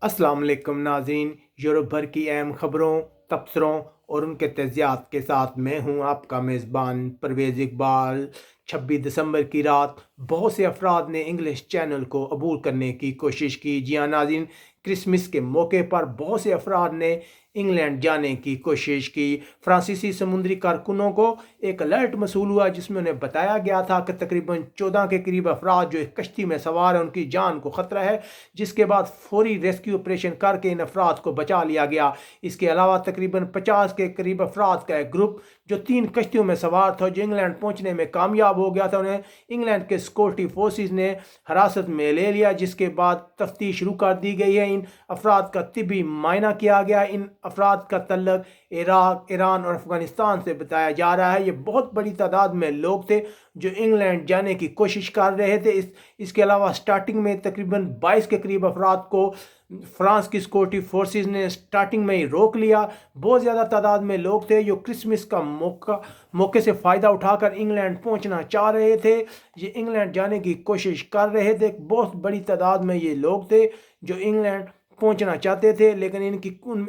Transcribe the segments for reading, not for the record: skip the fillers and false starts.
अस्सलाम वालेकुम नाज़रीन। यूरोप भर की अहम खबरों, तबसरों और उनके तजियात के साथ मैं हूं आपका मेज़बान परवेज़ इकबाल। 26 दिसंबर की रात बहुत से अफराद ने इंग्लिश चैनल को अबूर करने की कोशिश की। जी हाँ नाज़रीन, क्रिसमस के मौके पर बहुत से अफराद ने इंग्लैंड जाने की कोशिश की। फ्रांसीसी समुद्री कारकुनों को एक अलर्ट मसूल हुआ जिसमें उन्हें बताया गया था कि तकरीबन 14 के करीब अफराद जो एक कश्ती में सवार हैं उनकी जान को ख़तरा है, जिसके बाद फौरी रेस्क्यू ऑपरेशन करके इन अफराद को बचा लिया गया। इसके अलावा तकरीबन 50 के करीब अफराद का एक ग्रुप जो 3 कश्तियों में सवार था, जो इंग्लैंड पहुंचने में कामयाब हो गया था, उन्हें इंग्लैंड के सिक्योरिटी फोर्सेस ने हिरासत में ले लिया, जिसके बाद तफ्तीश शुरू कर दी गई है। इन अफराद का तिबी मायना किया गया। इन अफराद का तल्लक इराक, ईरान और अफगानिस्तान से बताया जा रहा है। ये बहुत बड़ी तादाद में लोग थे जो इंग्लैंड जाने की कोशिश कर रहे थे। इसके अलावा स्टार्टिंग में तकरीबन 22 के करीब अफराद को फ्रांस की सिक्योरिटी फोर्सेस ने स्टार्टिंग में ही रोक लिया। बहुत ज़्यादा तादाद में लोग थे जो क्रिसमस का मौके से फ़ायदा उठाकर इंग्लैंड पहुंचना चाह रहे थे, ये इंग्लैंड जाने की कोशिश कर रहे थे। बहुत बड़ी तादाद में ये लोग थे जो इंग्लैंड पहुंचना चाहते थे, लेकिन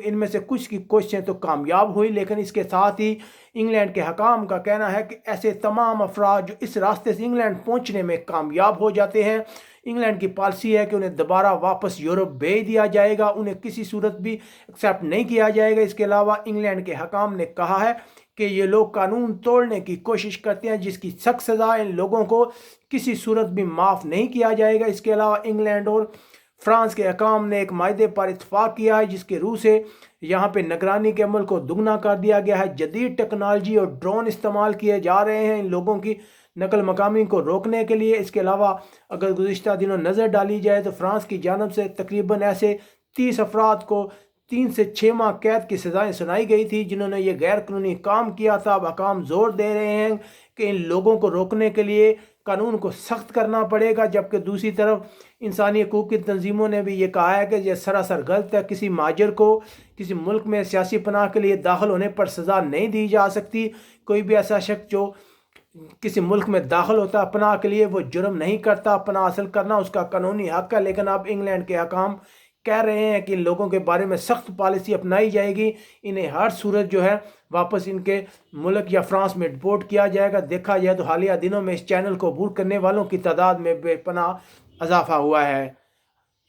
इनमें से कुछ की कोशिशें तो कामयाब हुई। लेकिन इसके साथ ही इंग्लैंड के हकाम का कहना है कि ऐसे तमाम अफराद जो इस रास्ते से इंग्लैंड पहुंचने में कामयाब हो जाते हैं, इंग्लैंड की पॉलिसी है कि उन्हें दोबारा वापस यूरोप भेज दिया जाएगा, उन्हें किसी सूरत भी एक्सेप्ट नहीं किया जाएगा। इसके अलावा इंग्लैंड के हकाम ने कहा है कि ये लोग कानून तोड़ने की कोशिश करते हैं, जिसकी सख्त सज़ा इन लोगों को किसी सूरत भी माफ़ नहीं किया जाएगा। इसके अलावा इंग्लैंड और फ्रांस के हकाम ने एक मायदे पर इत्तफाक किया है, जिसके रूह से यहाँ पे निगरानी के अमल को दुगना कर दिया गया है। जदीद टेक्नोलॉजी और ड्रोन इस्तेमाल किए जा रहे हैं इन लोगों की नकल मकामी को रोकने के लिए। इसके अलावा अगर गुज़िश्ता दिनों नज़र डाली जाए तो फ्रांस की जानब से तकरीबन ऐसे 30 अफराद को 3 से 6 माह कैद की सज़ाएँ सुनाई गई थी जिन्होंने ये गैर कानूनी काम किया था। अब हकाम जोर दे रहे हैं कि इन लोगों को रोकने के लिए कानून को सख्त करना पड़ेगा, जबकि दूसरी तरफ इंसानी हकूक़ की तंजीमों ने भी ये कहा है कि यह सरासर गलत है। किसी महाजर को किसी मुल्क में सियासी पनाह के लिए दाखिल होने पर सज़ा नहीं दी जा सकती। कोई भी ऐसा शख्स जो किसी मुल्क में दाखिल होता है पनाह के लिए, वो जुर्म नहीं करता। पनाह हासिल करना उसका कानूनी हक है। लेकिन अब इंग्लैंड के हकाम कह रहे हैं कि इन लोगों के बारे में सख्त पॉलिसी अपनाई जाएगी, इन्हें हर सूरत जो है वापस इनके मुल्क या फ्रांस में डिपोर्ट किया जाएगा। देखा जाए तो हालिया दिनों में इस चैनल को अबूर करने वालों की तादाद में बेपनाह इजाफा हुआ है।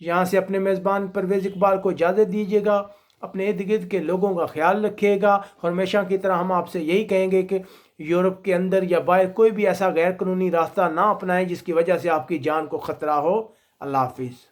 यहाँ से अपने मेज़बान परवेज़ इकबाल को इजाज़त दीजिएगा। अपने इर्द गिर्द के लोगों का ख्याल रखिएगा। और हमेशा की तरह हम आपसे यही कहेंगे कि यूरोप के अंदर या बाहर कोई भी ऐसा गैर कानूनी रास्ता ना अपनाएं जिसकी वजह से आपकी जान को ख़तरा हो। अल्लाह हाफिज़।